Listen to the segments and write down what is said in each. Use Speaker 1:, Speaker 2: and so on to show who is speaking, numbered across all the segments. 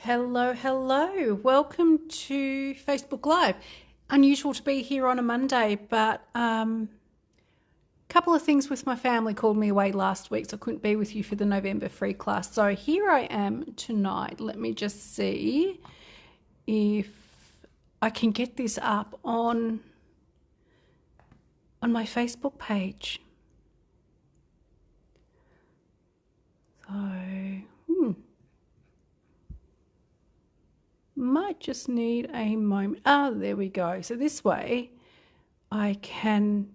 Speaker 1: Hello, hello. Welcome to Facebook Live. Unusual to be here on a Monday, but a couple of things with my family called me away last week, so I couldn't be with you for the November free class. So here I am tonight. Let me just see if I can get this up on my Facebook page. So, might just need a moment. There we go. So this way I can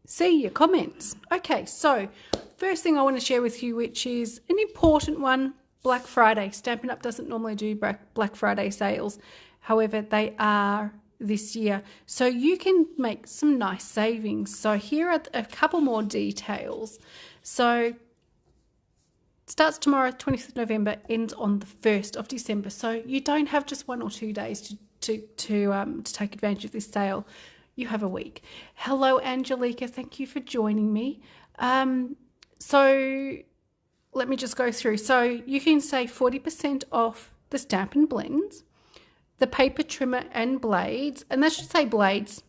Speaker 1: see your comments. Okay, so first thing I want to share with you, which is an important one, Black Friday. Stampin' Up! Doesn't normally do Black Friday sales. However, they are this year. So you can make some nice savings. So here are a couple more details. So starts tomorrow, 20th of November, ends on the 1st of December. So you don't have just 1 or 2 days to take advantage of this sale. You have a week. Hello, Angelica. Thank you for joining me. So let me just go through. So you can save 40% off the Stampin' Blends, the paper trimmer and blades, and that should say blades.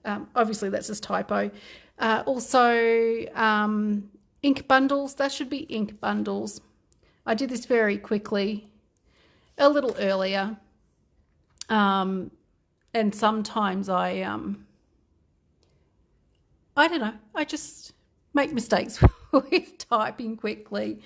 Speaker 1: Obviously, that's a typo. Also, ink bundles, that should be ink bundles. I did this very quickly, a little earlier. And sometimes I don't know, I just make mistakes with typing quickly.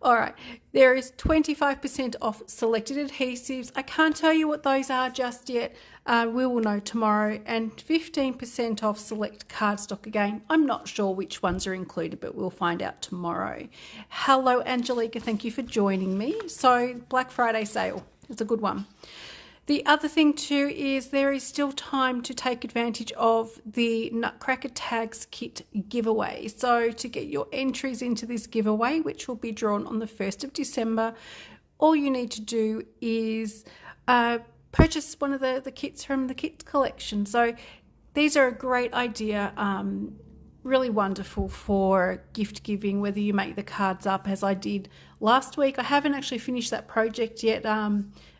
Speaker 1: All right, there is 25% off selected adhesives. I can't tell you what those are just yet. We will know tomorrow. And 15% off select cardstock again. I'm not sure which ones are included, but we'll find out tomorrow. Hello, Angelica. Thank you for joining me. So Black Friday sale. It's a good one. The other thing too is there is still time to take advantage of the Nutcracker Tags Kit giveaway. So to get your entries into this giveaway, which will be drawn on the 1st of December, all you need to do is purchase one of the kits from the kits collection. So these are a great idea, really wonderful for gift giving, whether you make the cards up as I did last week. I haven't actually finished that project yet.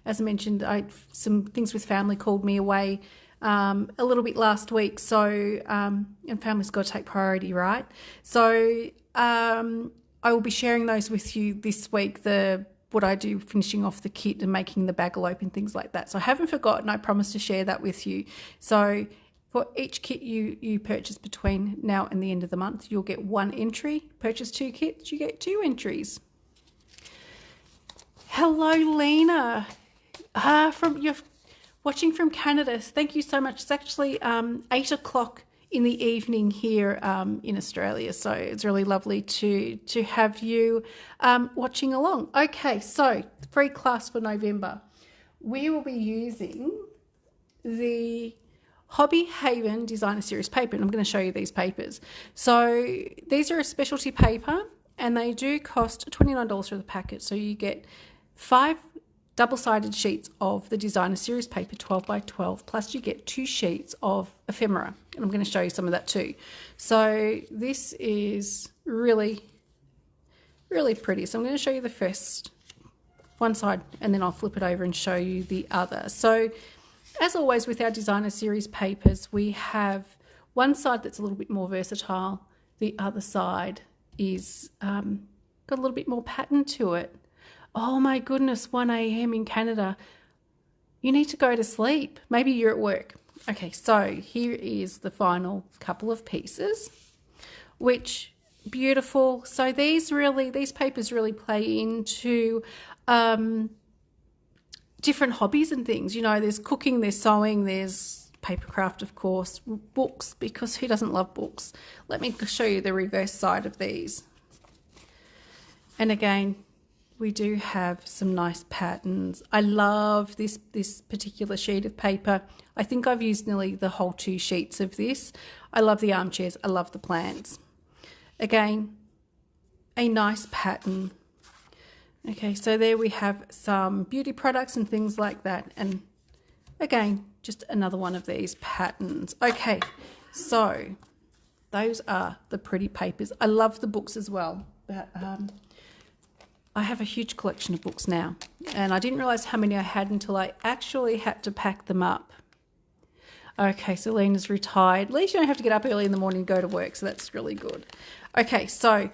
Speaker 1: As I mentioned, some things with family called me away a little bit last week. So, and family's got to take priority, right? So I will be sharing those with you this week, what I do finishing off the kit and making the bagalope and things like that. So I haven't forgotten. I promise to share that with you. So for each kit you purchase between now and the end of the month, you'll get 1 entry. Purchase 2 kits, you get 2 entries. Hello, Lena. You're watching from Canada. Thank you so much. It's actually 8 o'clock in the evening here in Australia, so it's really lovely to have you watching along. Okay, so free class for November. We will be using the Hobby Haven Designer Series paper, and I'm going to show you these papers. So these are a specialty paper, and they do cost $29 for the packet. So you get 5 double-sided sheets of the Designer Series paper, 12 by 12, plus you get 2 sheets of ephemera, and I'm going to show you some of that too. So this is really, really pretty. So I'm going to show you the first one side, and then I'll flip it over and show you the other. So as always with our Designer Series papers, we have one side that's a little bit more versatile. The other side is got a little bit more pattern to it. Oh my goodness, 1 a.m. in Canada. You need to go to sleep. Maybe you're at work. Okay, so here is the final couple of pieces, which beautiful. So these papers really play into different hobbies and things. You know, there's cooking, there's sewing, there's papercraft, of course, books, because who doesn't love books? Let me show you the reverse side of these. And again, we do have some nice patterns. I love this particular sheet of paper. I think I've used nearly the whole 2 sheets of this. I love the armchairs. I love the plants. Again, a nice pattern. Okay, so there we have some beauty products and things like that. And again, just another one of these patterns. Okay, so those are the pretty papers. I love the books as well. But I have a huge collection of books now, and I didn't realise how many I had until I actually had to pack them up. Okay, so Lena's retired. At least you don't have to get up early in the morning and go to work, so that's really good. Okay, so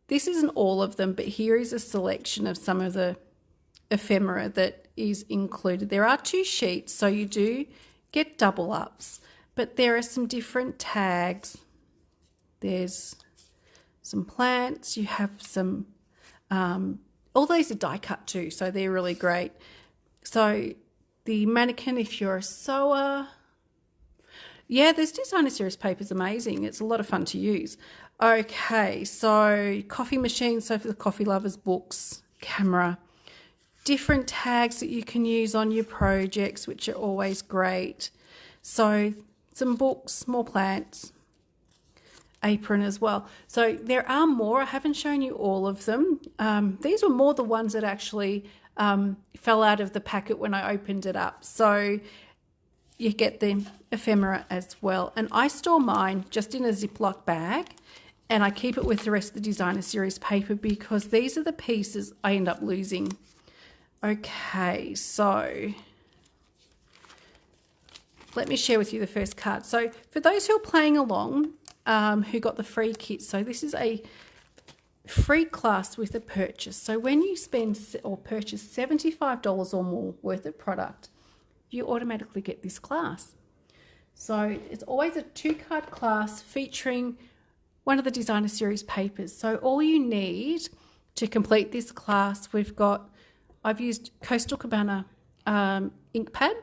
Speaker 1: this isn't all of them, but here is a selection of some of the ephemera that is included. There are 2 sheets, so you do get double ups, but there are some different tags. There's some plants, you have some, all these are die cut too, so they're really great. So the mannequin, if you're a sewer, yeah, this designer series paper is amazing. It's a lot of fun to use. Okay, so coffee machine, so for the coffee lovers, books, camera, different tags that you can use on your projects, which are always great. So some books, more plants, apron as well. So there are more. I haven't shown you all of them. These were more the ones that actually fell out of the packet when I opened it up. So you get the ephemera as well. And I store mine just in a Ziploc bag, and I keep it with the rest of the designer series paper because these are the pieces I end up losing. Okay, so let me share with you the first card. So for those who are playing along, who got the free kit, so this is a free class with a purchase. So when you spend or purchase $75 or more worth of product, you automatically get this class. So it's always a 2-card class featuring one of the designer series papers. So all you need to complete this class, I've used Coastal Cabana ink pad.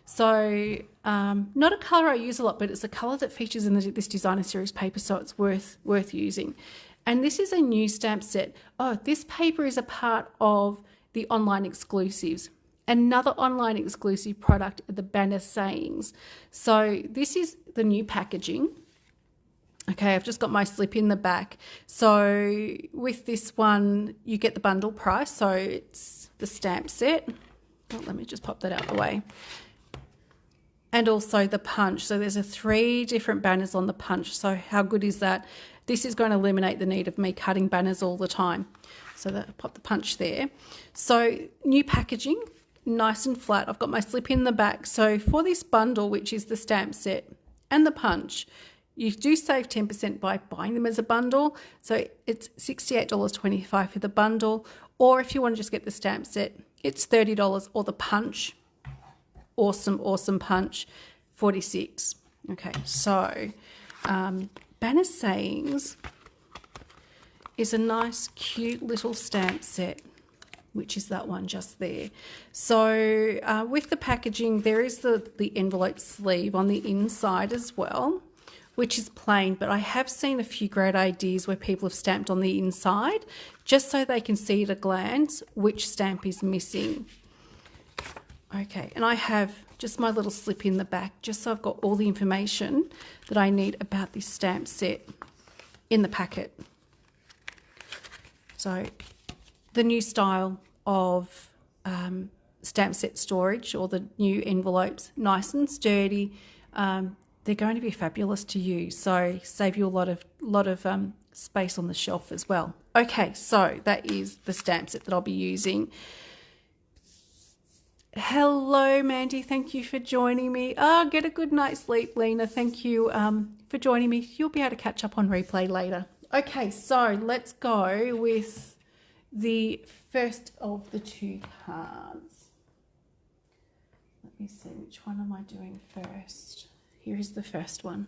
Speaker 1: So not a colour I use a lot, but it's a colour that features in this designer series paper, so it's worth using. And this is a new stamp set. Oh, this paper is a part of the online exclusives. Another online exclusive product are the banner sayings. So this is the new packaging. Okay, I've just got my slip in the back. So with this one, you get the bundle price. So it's the stamp set. Oh, let me just pop that out of the way. And also the punch. So there's 3 different banners on the punch. So how good is that? This is going to eliminate the need of me cutting banners all the time. So pop the punch there. So new packaging, nice and flat. I've got my slip in the back. So for this bundle, which is the stamp set and the punch, you do save 10% by buying them as a bundle. So it's $68.25 for the bundle. Or if you want to just get the stamp set, it's $30, or the punch. Awesome punch, $46. Okay, so banner sayings is a nice, cute little stamp set, which is that one just there. So with the packaging, there is the envelope sleeve on the inside as well, which is plain, but I have seen a few great ideas where people have stamped on the inside just so they can see at a glance which stamp is missing. Okay, and I have just my little slip in the back, just so I've got all the information that I need about this stamp set in the packet. So the new style of stamp set storage, or the new envelopes, nice and sturdy. They're going to be fabulous to use, so save you a lot of space on the shelf as well. Okay, so that is the stamp set that I'll be using. Hello, Mandy. Thank you for joining me. Get a good night's sleep, Lena. Thank you for joining me. You'll be able to catch up on replay later. Okay, so let's go with the first of the 2 cards. Let me see, which one am I doing first? Here is the first one.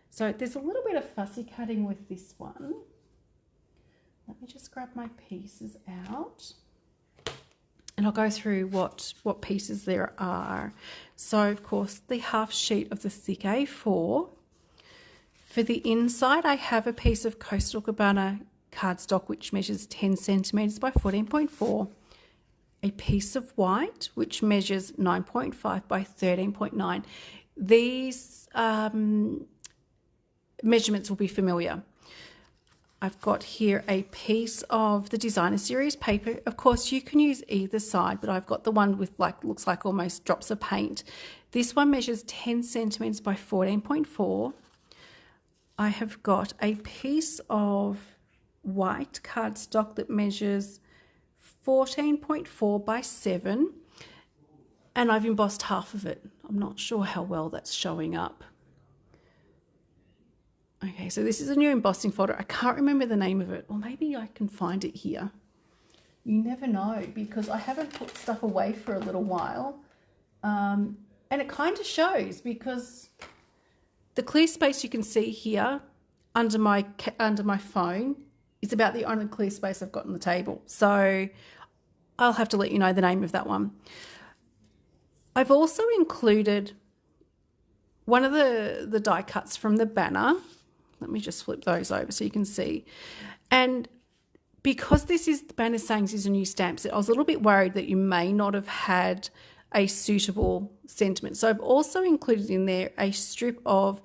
Speaker 1: So there's a little bit of fussy cutting with this one. Let me just grab my pieces out. And I'll go through what pieces there are. So, of course, the half sheet of the thick A4. For the inside, I have a piece of Coastal Cabana cardstock, which measures 10 centimetres by 14.4. A piece of white, which measures 9.5 by 13.9. These measurements will be familiar. I've got here a piece of the designer series paper. Of course, you can use either side, but I've got the one with looks like almost drops of paint. This one measures 10 centimetres by 14.4. I have got a piece of white cardstock that measures 14.4 by 7, and I've embossed half of it. I'm not sure how well that's showing up. Okay, so this is a new embossing folder. I can't remember the name of it, or maybe I can find it here. You never know, because I haven't put stuff away for a little while. And it kind of shows, because the clear space you can see here under my phone is about the only clear space I've got on the table. So I'll have to let you know the name of that one. I've also included one of the die cuts from the banner. Let me just flip those over so you can see. And because this is the banner saying this is a new stamp set, I was a little bit worried that you may not have had a suitable sentiment. So I've also included in there a strip of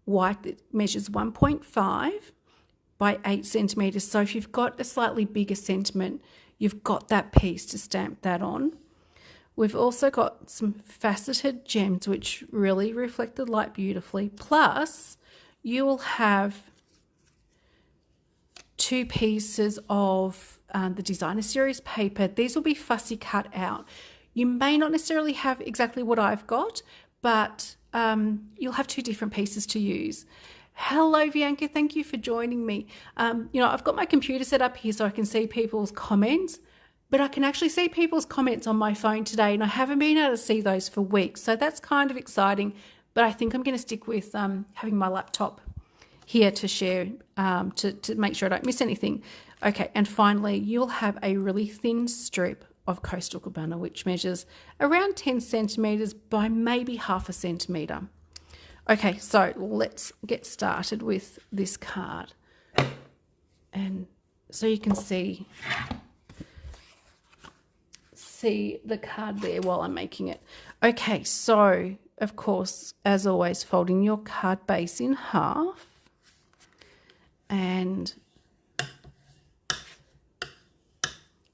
Speaker 1: white that measures 1.5 by 8 centimetres. So if you've got a slightly bigger sentiment, you've got that piece to stamp that on. We've also got some faceted gems which really reflect the light beautifully. Plus, you will have 2 pieces of the designer series paper. These will be fussy cut out. You may not necessarily have exactly what I've got, but you'll have 2 different pieces to use. Hello, Bianca. Thank you for joining me. I've got my computer set up here so I can see people's comments, but I can actually see people's comments on my phone today, and I haven't been able to see those for weeks. So that's kind of exciting, but I think I'm going to stick with having my laptop here to share to make sure I don't miss anything. Okay, and finally, you'll have a really thin strip of Coastal Cabana, which measures around 10 centimetres by maybe half a centimetre. Okay, so let's get started with this card. And so you can see the card there while I'm making it. Okay, so of course, as always, folding your card base in half and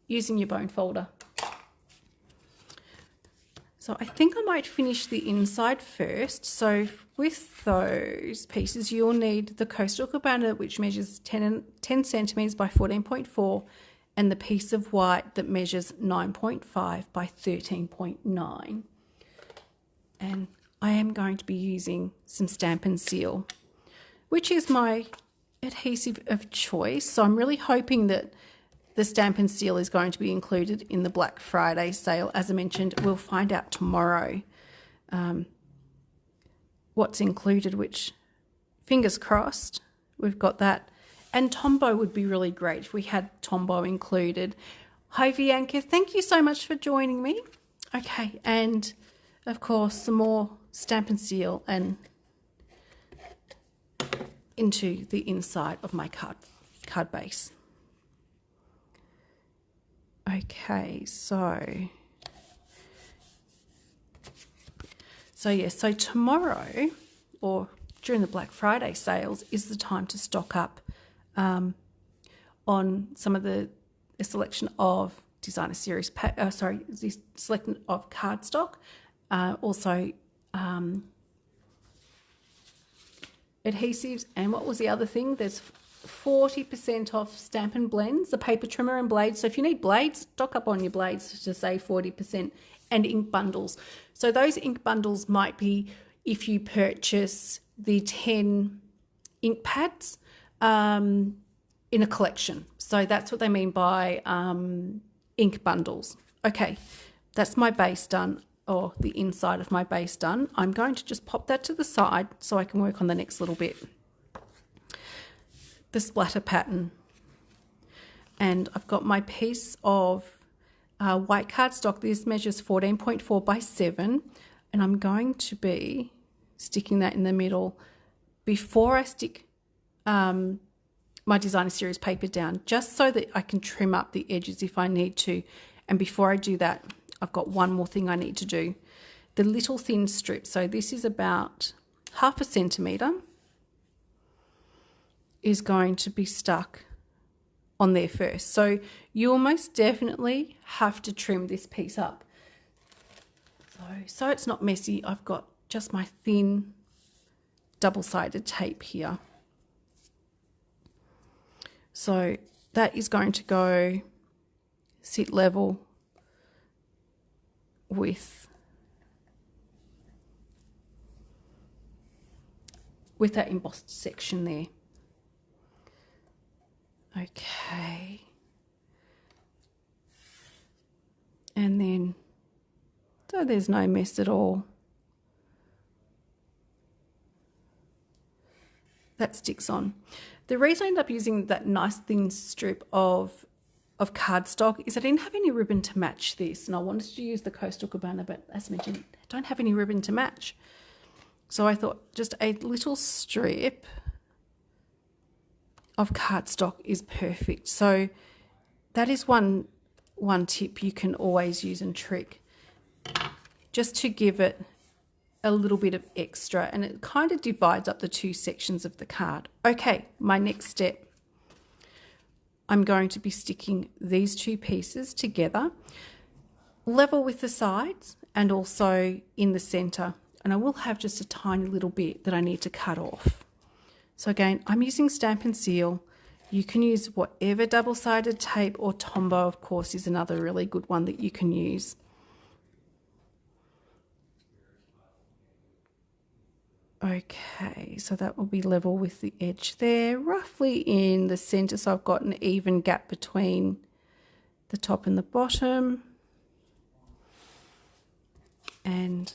Speaker 1: using your bone folder. So I think I might finish the inside first. So with those pieces, you'll need the Coastal Cabana, which measures 10 centimetres by 14.4, and the piece of white that measures 9.5 by 13.9. And I am going to be using some Stampin' Seal, which is my adhesive of choice. So I'm really hoping that the Stampin' Seal is going to be included in the Black Friday sale. As I mentioned, we'll find out tomorrow what's included, which, fingers crossed, we've got that. And Tombow would be really great if we had Tombow included. Hi, Bianca. Thank you so much for joining me. Okay, and of course, some more Stampin' Seal and into the inside of my card base. Okay, so tomorrow, or during the Black Friday sales, is the time to stock up on some of the selection of designer series, the selection of cardstock, also adhesives, and what was the other thing? There's 40% off Stampin' Blends, the paper trimmer and blades. So if you need blades, stock up on your blades to save 40%, and ink bundles. So those ink bundles might be if you purchase the 10 ink pads in a collection. So that's what they mean by ink bundles. Okay, that's my base done, or the inside of my base done. I'm going to just pop that to the side so I can work on the next little bit. The splatter pattern, and I've got my piece of white cardstock. This measures 14.4 by 7, and I'm going to be sticking that in the middle before I stick my designer series paper down, just so that I can trim up the edges if I need to. And before I do that, I've got one more thing I need to do. The little thin strip, so this is about half a centimetre, is going to be stuck on there first. So you will most definitely have to trim this piece up. So it's not messy, I've got just my thin double-sided tape here. So that is going to go sit level with that embossed section there. Okay. And then, so there's no mess at all. That sticks on. The reason I ended up using that nice thin strip of cardstock is I didn't have any ribbon to match this, and I wanted to use the Coastal Cabana, but as mentioned, I don't have any ribbon to match. So I thought just a little strip of cardstock is perfect. So that is one tip you can always use and trick, just to give it a little bit of extra, and it kind of divides up the two sections of the card. Okay, my next step, I'm going to be sticking these two pieces together, level with the sides and also in the center. And I will have just a tiny little bit that I need to cut off. So again, I'm using Stamp and Seal. You can use whatever double-sided tape, or Tombow, of course, is another really good one that you can use. Okay, so that will be level with the edge there, roughly in the center. So I've got an even gap between the top and the bottom. And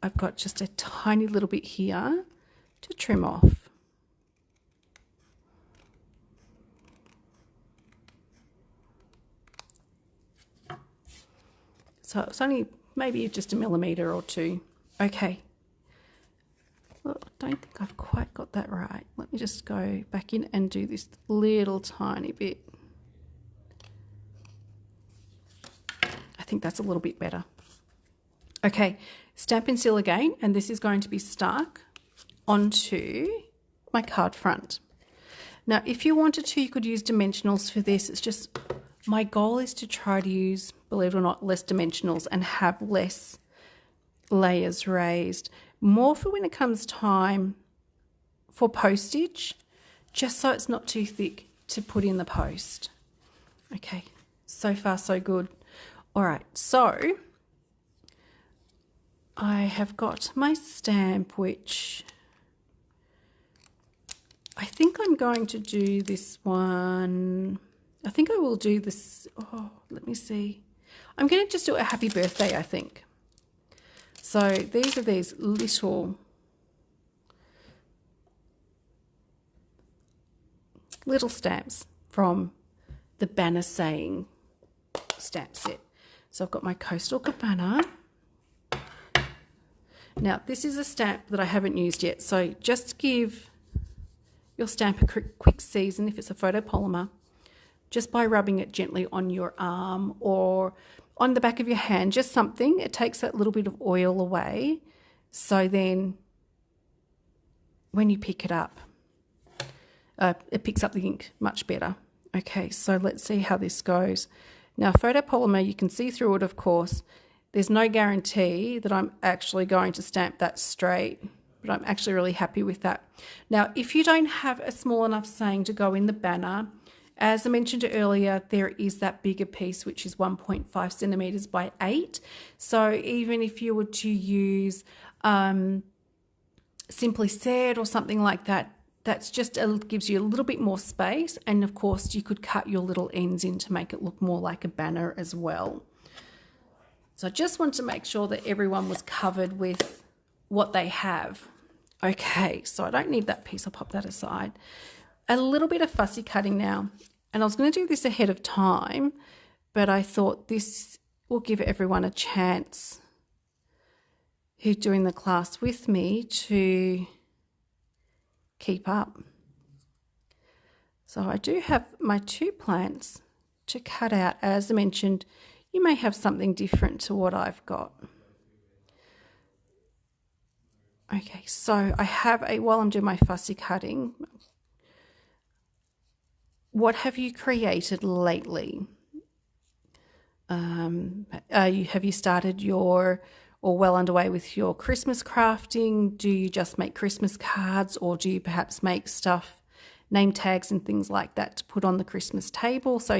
Speaker 1: I've got just a tiny little bit here to trim off. So it's only maybe just a millimetre or two. Okay. Well, I don't think I've quite got that right. Let me just go back in and do this little tiny bit. I think that's a little bit better. Okay, Stamp and Seal again, and this is going to be stuck onto my card front. Now, if you wanted to, you could use dimensionals for this. It's just, my goal is to try to use, believe it or not, less dimensionals and have less layers raised. More for when it comes time for postage, just so it's not too thick to put in the post. Okay, so far so good. All right, so I have got my stamp, which I think I'm going to do this one. I think I will do this. Oh, let me see. I'm going to just do a happy birthday, I think. So these are these little stamps from the Banner Saying stamp set. So I've got my Coastal Cabana. Now, this is a stamp that I haven't used yet, so just give your stamp a quick season if it's a photopolymer, just by rubbing it gently on your arm or on the back of your hand, just something. It takes that little bit of oil away, so then when you pick it up, it picks up the ink much better. Okay, so let's see how this goes. Now, photopolymer, you can see through it, of course. There's no guarantee that I'm actually going to stamp that straight, but I'm actually really happy with that. Now, if you don't have a small enough saying to go in the banner, as I mentioned earlier, there is that bigger piece, which is 1.5 centimetres by 8. So even if you were to use Simply Said or something like that, that's just gives you a little bit more space. And of course, you could cut your little ends in to make it look more like a banner as well. So I just want to make sure that everyone was covered with what they have. Okay, so I don't need that piece. I'll pop that aside. A little bit of fussy cutting now. And I was going to do this ahead of time, but I thought this will give everyone a chance who's doing the class with me to keep up. So I do have my 2 plants to cut out. As I mentioned, you may have something different to what I've got. Okay, so I have while I'm doing my fussy cutting, what have you created lately? Have you started or well underway with your Christmas crafting? Do you just make Christmas cards, or do you perhaps make stuff name tags and things like that to put on the Christmas table, so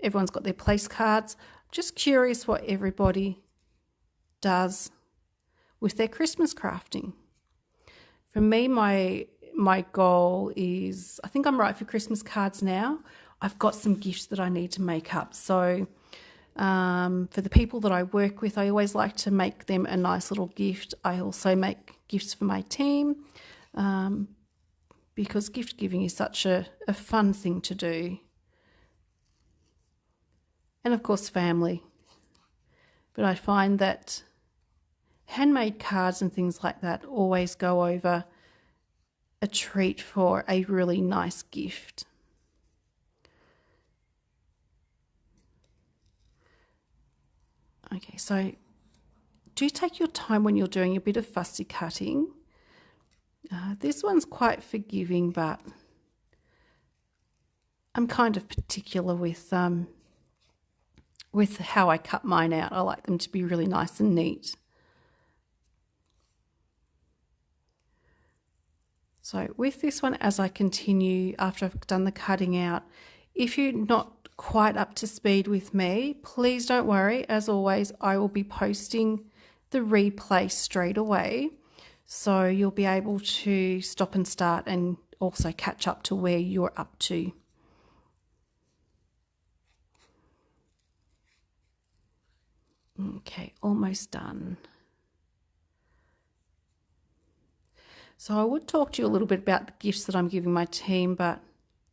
Speaker 1: everyone's got their place cards. Just curious what everybody does with their Christmas crafting. For me, my goal is, I think I'm right for Christmas cards now. I've got some gifts that I need to make up. So for the people that I work with, I always like to make them a nice little gift. I also make gifts for my team because gift giving is such a fun thing to do. And of course, family. But I find that handmade cards and things like that always go over a treat for a really nice gift. Okay, so do take your time when you're doing a bit of fussy cutting. This one's quite forgiving, but I'm kind of particular with how I cut mine out. I like them to be really nice and neat. So with this one, as I continue after I've done the cutting out, if you're not quite up to speed with me, please don't worry. As always, I will be posting the replay straight away, so you'll be able to stop and start and also catch up to where you're up to. Okay, almost done. So I would talk to you a little bit about the gifts that I'm giving my team, but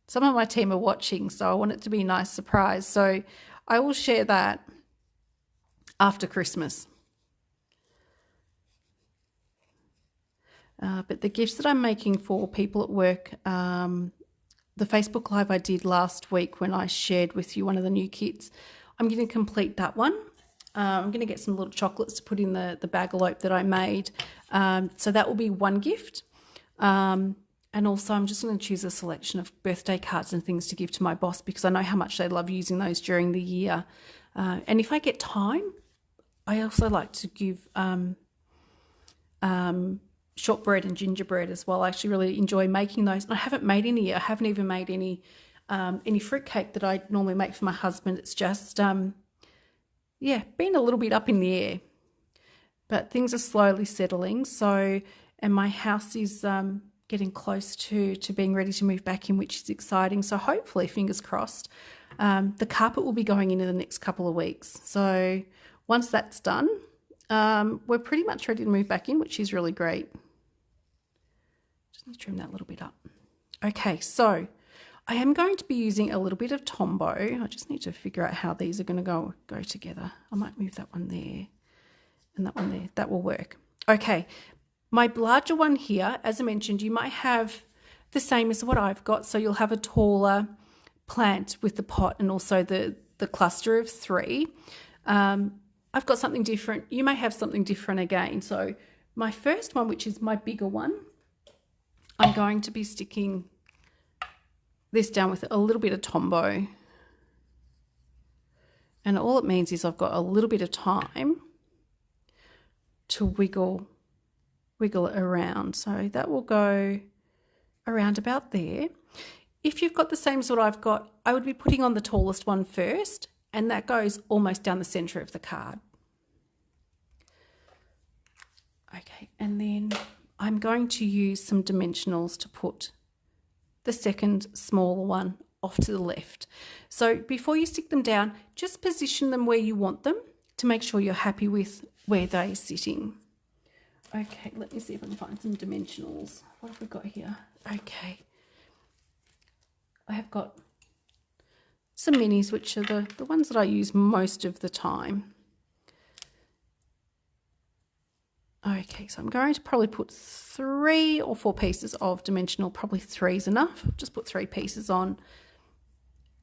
Speaker 1: some of my team are watching, so I want it to be a nice surprise. So I will share that after Christmas. But the gifts that I'm making for people at work, the Facebook Live I did last week when I shared with you one of the new kits, I'm going to complete that one. I'm going to get some little chocolates to put in the bagalope that I made. So that will be one gift. And also I'm just going to choose a selection of birthday cards and things to give to my boss, because I know how much they love using those during the year. And if I get time, I also like to give shortbread and gingerbread as well. I actually really enjoy making those. I haven't made any yet. I haven't even made any fruitcake that I normally make for my husband. It's just... been a little bit up in the air, but things are slowly settling. So, and my house is getting close to being ready to move back in, which is exciting. So hopefully, fingers crossed, the carpet will be going in the next couple of weeks. So once that's done, we're pretty much ready to move back in, which is really great. Just need to trim that a little bit up. Okay, so I am going to be using a little bit of Tombow. I just need to figure out how these are going to go together. I might move that one there and that one there. That will work. Okay, my larger one here, as I mentioned, you might have the same as what I've got. So you'll have a taller plant with the pot and also the cluster of 3. I've got something different. You may have something different again. So my first one, which is my bigger one, I'm going to be sticking this down with a little bit of Tombow. And all it means is I've got a little bit of time to wiggle it around. So that will go around about there. If you've got the same as what I've got, I would be putting on the tallest one first, and that goes almost down the centre of the card. Okay, and then I'm going to use some dimensionals to put the second smaller one off to the left. So before you stick them down, just position them where you want them to make sure you're happy with where they're sitting. Okay, let me see if I can find some dimensionals. What have we got here? Okay. I have got some minis, which are the ones that I use most of the time. Okay, so I'm going to probably put 3 or 4 pieces of dimensional. Probably 3 is enough. Just put 3 pieces on.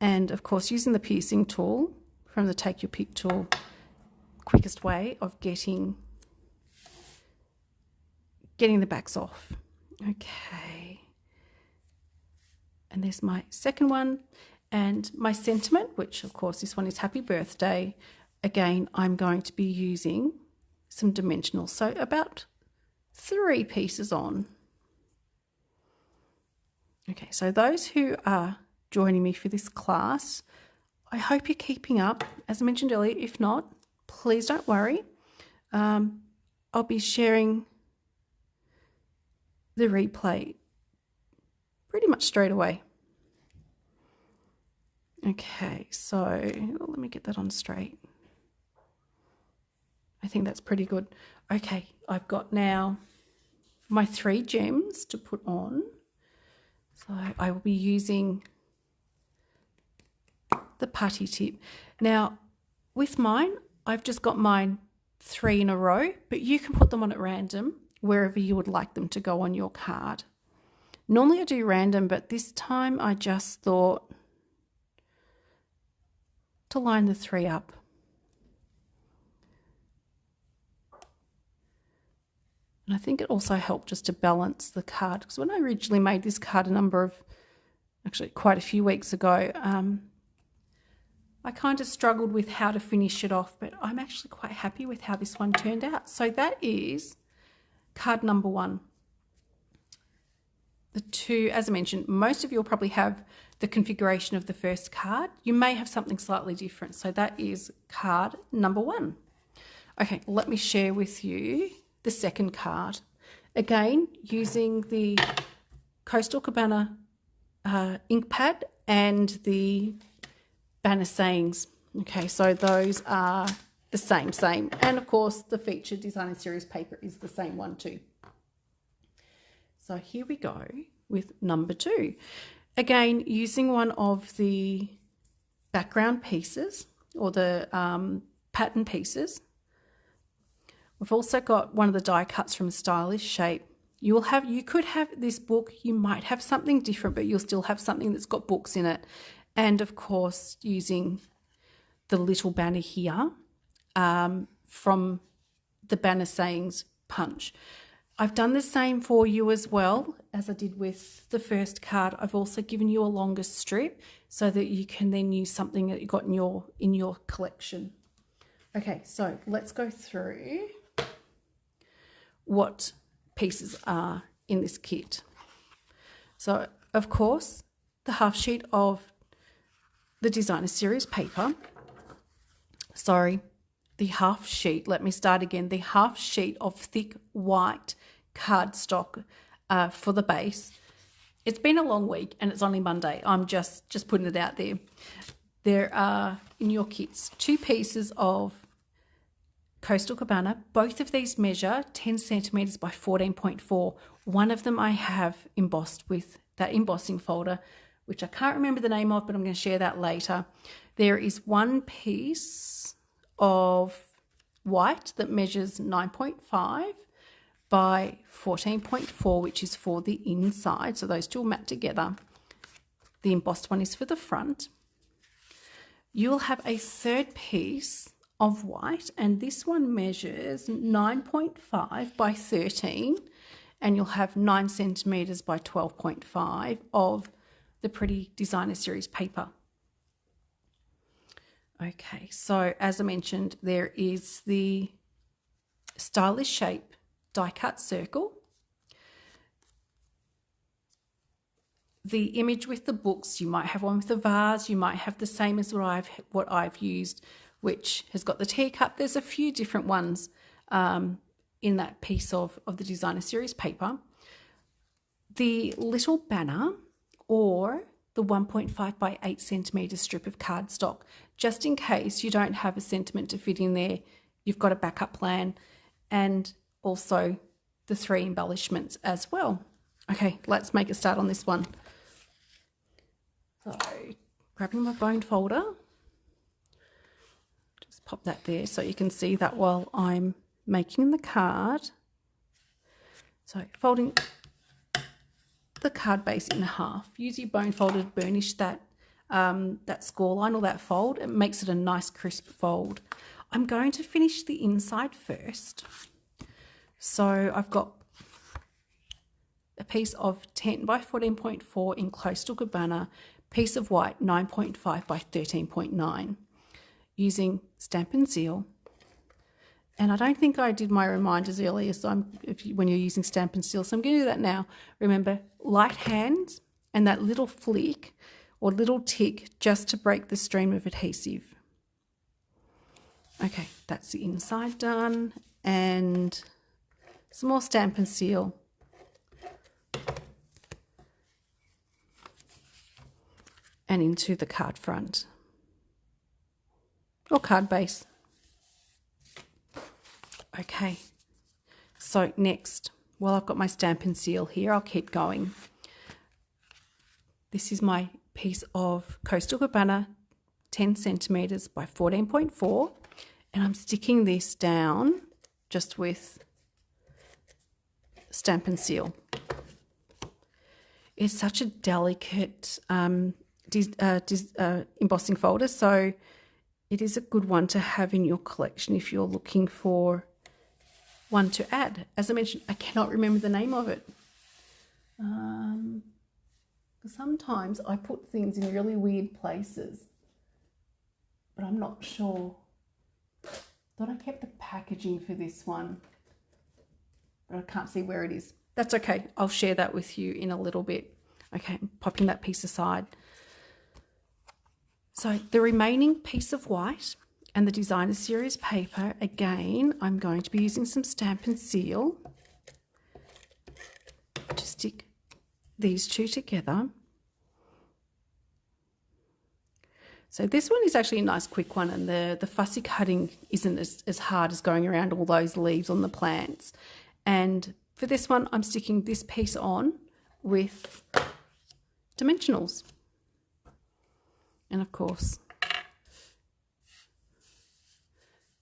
Speaker 1: And of course, using the piercing tool from the Take Your Pick tool, quickest way of getting the backs off. Okay. And there's my second one. And my sentiment, which of course this one is happy birthday. Again, I'm going to be using some dimensional, so about 3 pieces on. Okay, so those who are joining me for this class, I hope you're keeping up. As I mentioned earlier, if not, please don't worry. I'll be sharing the replay pretty much straight away. Okay, so let me get that on straight. I think that's pretty good. Okay, I've got now my 3 gems to put on. So I will be using the putty tip. Now, with mine, I've just got mine 3 in a row, but you can put them on at random wherever you would like them to go on your card. Normally I do random, but this time I just thought to line the 3 up. And I think it also helped just to balance the card, because when I originally made this card quite a few weeks ago, I kind of struggled with how to finish it off, but I'm actually quite happy with how this one turned out. So that is card number 1. The 2, as I mentioned, most of you will probably have the configuration of the first card. You may have something slightly different. So that is card number 1. Okay, let me share with you the second card. Again, using the Coastal Cabana ink pad and the banner sayings. Okay, so those are the same. And of course, the featured designer series paper is the same one too. So here we go with number 2. Again, using one of the background pieces or the pattern pieces. We've also got one of the die cuts from Stylish Shape. You could have this book, you might have something different, but you'll still have something that's got books in it. And of course, using the little banner here from the banner sayings punch. I've done the same for you as well as I did with the first card. I've also given you a longer strip so that you can then use something that you got in your collection. Okay, so let's go through what pieces are in this kit. So, of course, the half sheet of the designer series paper. The half sheet, let me start again. The half sheet of thick white cardstock for the base. It's been a long week and it's only Monday. I'm just putting it out there. There are in your kits 2 pieces of Coastal Cabana. Both of these measure 10 centimetres by 14.4. One of them I have embossed with that embossing folder, which I can't remember the name of, but I'm going to share that later. There is one piece of white that measures 9.5 by 14.4, which is for the inside. So those 2 will map together. The embossed one is for the front. You'll have a third piece of white, and this one measures 9.5 by 13, and you'll have 9 centimetres by 12.5 of the pretty designer series paper. Okay, so as I mentioned, there is the Stylish Shape die cut circle. The image with the books, you might have one with the vase, you might have the same as what I've used, which has got the teacup. There's a few different ones in that piece of the designer series paper. The little banner or the 1.5 by 8 centimetre strip of cardstock, just in case you don't have a sentiment to fit in there, you've got a backup plan, and also the 3 embellishments as well. Okay, let's make a start on this one. So, grabbing my bone folder, just pop that there so you can see that while I'm making the card. So, folding the card base in half. Use your bone folder to burnish that score line or that fold. It makes it a nice crisp fold. I'm going to finish the inside first. So I've got a piece of 10 by 14.4 in Coastal Cabana, piece of white 9.5 by 13.9, using Stampin' Seal. And I don't think I did my reminders earlier, so when you're using Stampin' Seal, so I'm going to do that now. Remember, light hands and that little flick or little tick just to break the stream of adhesive. Okay, that's the inside done, and some more Stamp and Seal. And into the card front or card base. Okay, so next, while I've got my Stamp and Seal here, I'll keep going. This is my piece of Coastal Cabana 10 centimeters by 14.4, and I'm sticking this down just with Stamp and Seal. It's such a delicate embossing folder, so it is a good one to have in your collection if you're looking for one to add. As I mentioned, I cannot remember the name of it. Sometimes I put things in really weird places, but I'm not sure. Thought I kept the packaging for this one, but I can't see where it is. That's okay. I'll share that with you in a little bit. Okay, I'm popping that piece aside. So the remaining piece of white and the Designer Series paper, again, I'm going to be using some Stamp and Seal to stick these two together. So this one is actually a nice quick one, and the fussy cutting isn't as hard as going around all those leaves on the plants. And for this one, I'm sticking this piece on with dimensionals. And of course,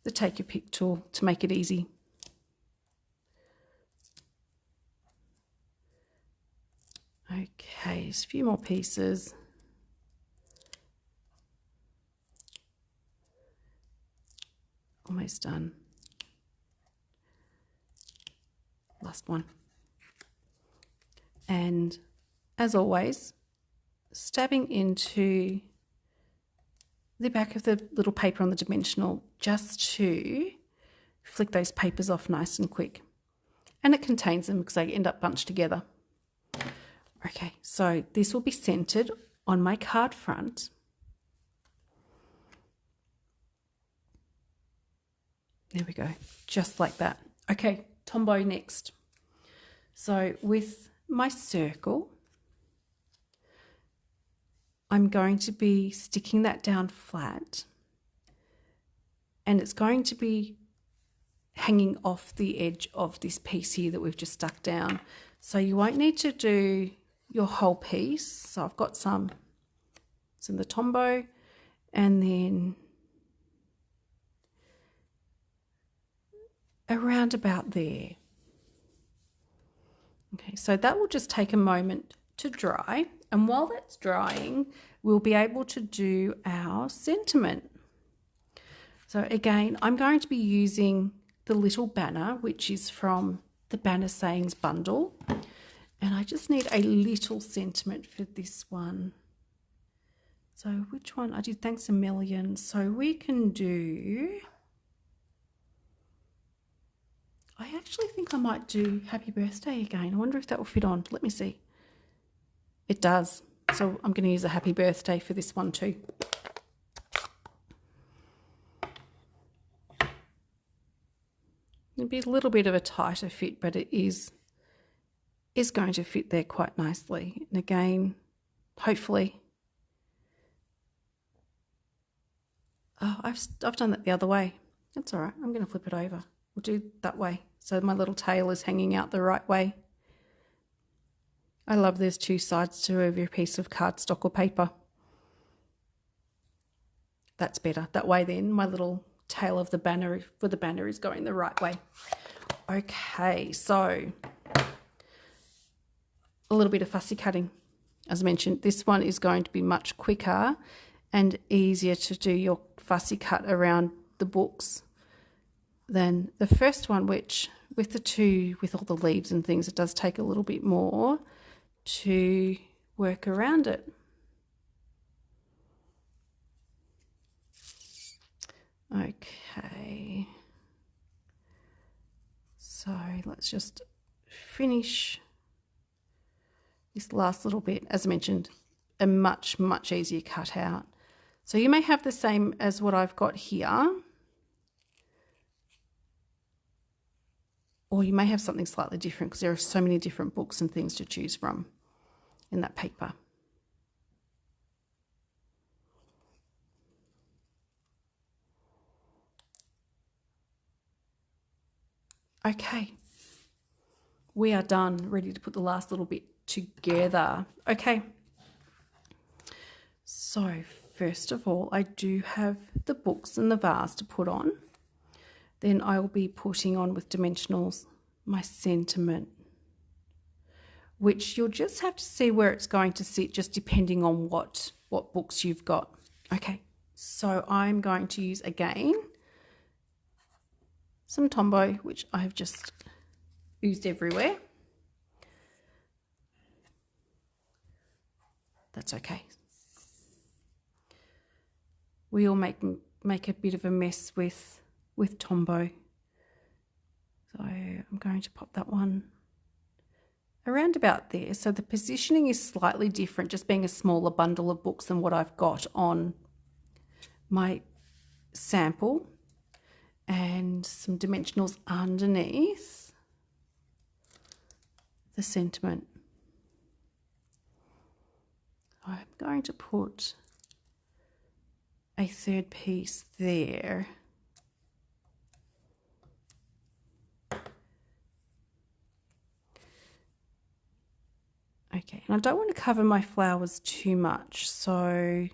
Speaker 1: the Take Your Pick tool to make it easy. Okay, just a few more pieces. Almost done. Last one. And as always, stabbing into the back of the little paper on the dimensional just to flick those papers off nice and quick. And it contains them because they end up bunched together. Okay, so this will be centered on my card front. There we go, just like that. Okay, Tombow next. So with my circle, I'm going to be sticking that down flat, and it's going to be hanging off the edge of this piece here that we've just stuck down. So you won't need to do your whole piece. So I've got some in the Tombow, and then around about there. Okay, so that will just take a moment to dry, and while that's drying, we'll be able to do our sentiment. So again, I'm going to be using the little banner, which is from the Banner Sayings bundle, and I just need a little sentiment for this one. So which one? I did Thanks a Million, so we can do, I actually think I might do Happy Birthday again. I wonder if that will fit on. Let me see. It does. So I'm going to use a Happy Birthday for this one too. It'll be a little bit of a tighter fit, but it is going to fit there quite nicely. And again, hopefully, oh, I've done that the other way. That's all right. I'm going to flip it over. We'll do that way. So my little tail is hanging out the right way. I love there's two sides to every piece of cardstock or paper. That's better. That way then my little tail of the banner for the banner is going the right way. Okay, so a little bit of fussy cutting. As I mentioned, this one is going to be much quicker and easier to do your fussy cut around the books than the first one, which with the two, with all the leaves and things, it does take a little bit more to work around it. Okay, so let's just finish this last little bit, as I mentioned, a much, much easier cut out. So you may have the same as what I've got here, or you may have something slightly different because there are so many different books and things to choose from in that paper. Okay, we are done, ready to put the last little bit together. Okay, so first of all, I do have the books and the vase to put on. Then I will be putting on with dimensionals my sentiment, which you'll just have to see where it's going to sit, just depending on what books you've got. Okay, so I'm going to use again some Tombow, which I've just used everywhere. That's okay. We all make a bit of a mess with Tombow. So I'm going to pop that one around about there. So the positioning is slightly different, just being a smaller bundle of books than what I've got on my sample, and some dimensionals underneath the sentiment. I'm going to put a third piece there. Okay, and I don't want to cover my flowers too much, so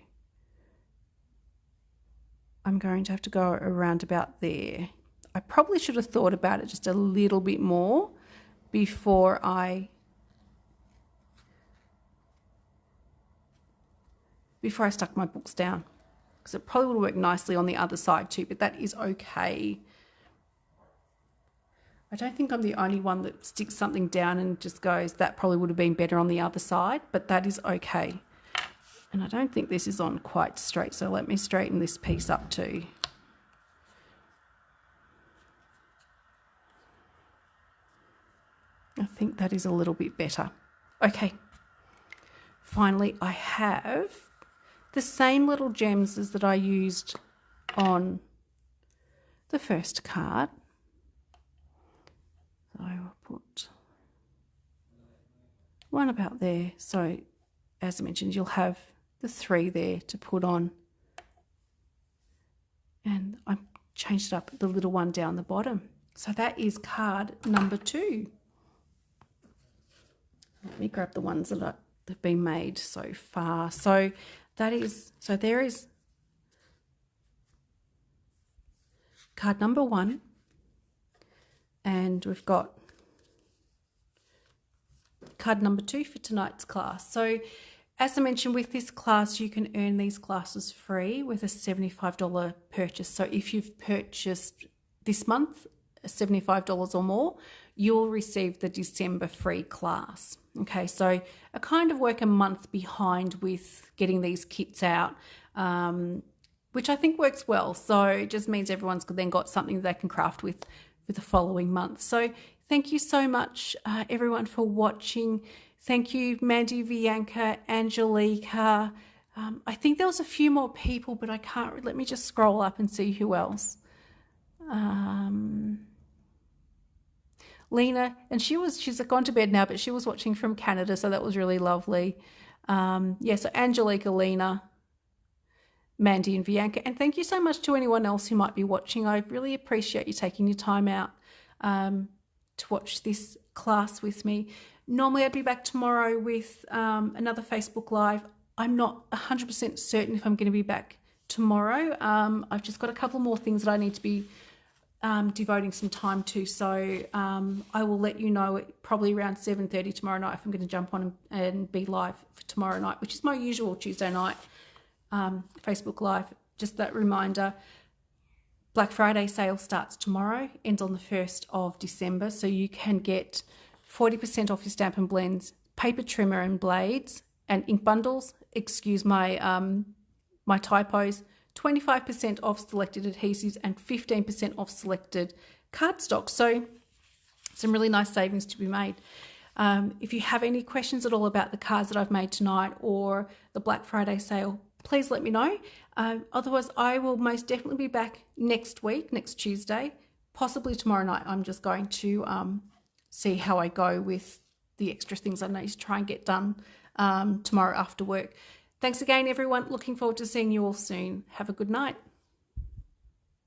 Speaker 1: I'm going to have to go around about there. I probably should have thought about it just a little bit more before I stuck my books down, because it probably would work nicely on the other side too, but that is okay. I don't think I'm the only one that sticks something down and just goes, that probably would have been better on the other side, but that is okay. And I don't think this is on quite straight, so let me straighten this piece up too. I think that is a little bit better. Okay, finally I have the same little gems as that I used on the first card. So I will put one about there. So as I mentioned, you'll have the 3 there to put on. And I changed it up, the little one down the bottom. So that is card number 2. Let me grab the ones that have been made so far. So there is card number 1. And we've got card number 2 for tonight's class. So as I mentioned, with this class, you can earn these classes free with a $75 purchase. So if you've purchased this month $75 or more, you'll receive the December free class. Okay, so I kind of work a month behind with getting these kits out, which I think works well. So it just means everyone's then got something they can craft with for the following month. So thank you so much, everyone, for watching. Thank you, Mandy, Bianca, Angelica. I think there was a few more people, but I can't. Let me just scroll up and see who else. Lena, and she's gone to bed now, but she was watching from Canada, so that was really lovely. Yeah, so Angelica, Lena, Mandy and Bianca, and thank you so much to anyone else who might be watching. I really appreciate you taking your time out to watch this class with me. Normally I'd be back tomorrow with another Facebook Live. I'm not 100% certain if I'm going to be back tomorrow. I've just got a couple more things that I need to be devoting some time to, so I will let you know probably around 7:30 tomorrow night if I'm going to jump on and be live for tomorrow night, which is my usual Tuesday night Facebook Live. Just that reminder, Black Friday sale starts tomorrow, ends on the 1st of December, so you can get 40% off your Stampin' Blends, paper trimmer and blades, and ink bundles. Excuse my my typos. 25% off selected adhesives and 15% off selected cardstock. So some really nice savings to be made. If you have any questions at all about the cards that I've made tonight or the Black Friday sale, please let me know. Otherwise, I will most definitely be back next week, next Tuesday, possibly tomorrow night. I'm just going to see how I go with the extra things I need to try and get done tomorrow after work. Thanks again, everyone. Looking forward to seeing you all soon. Have a good night.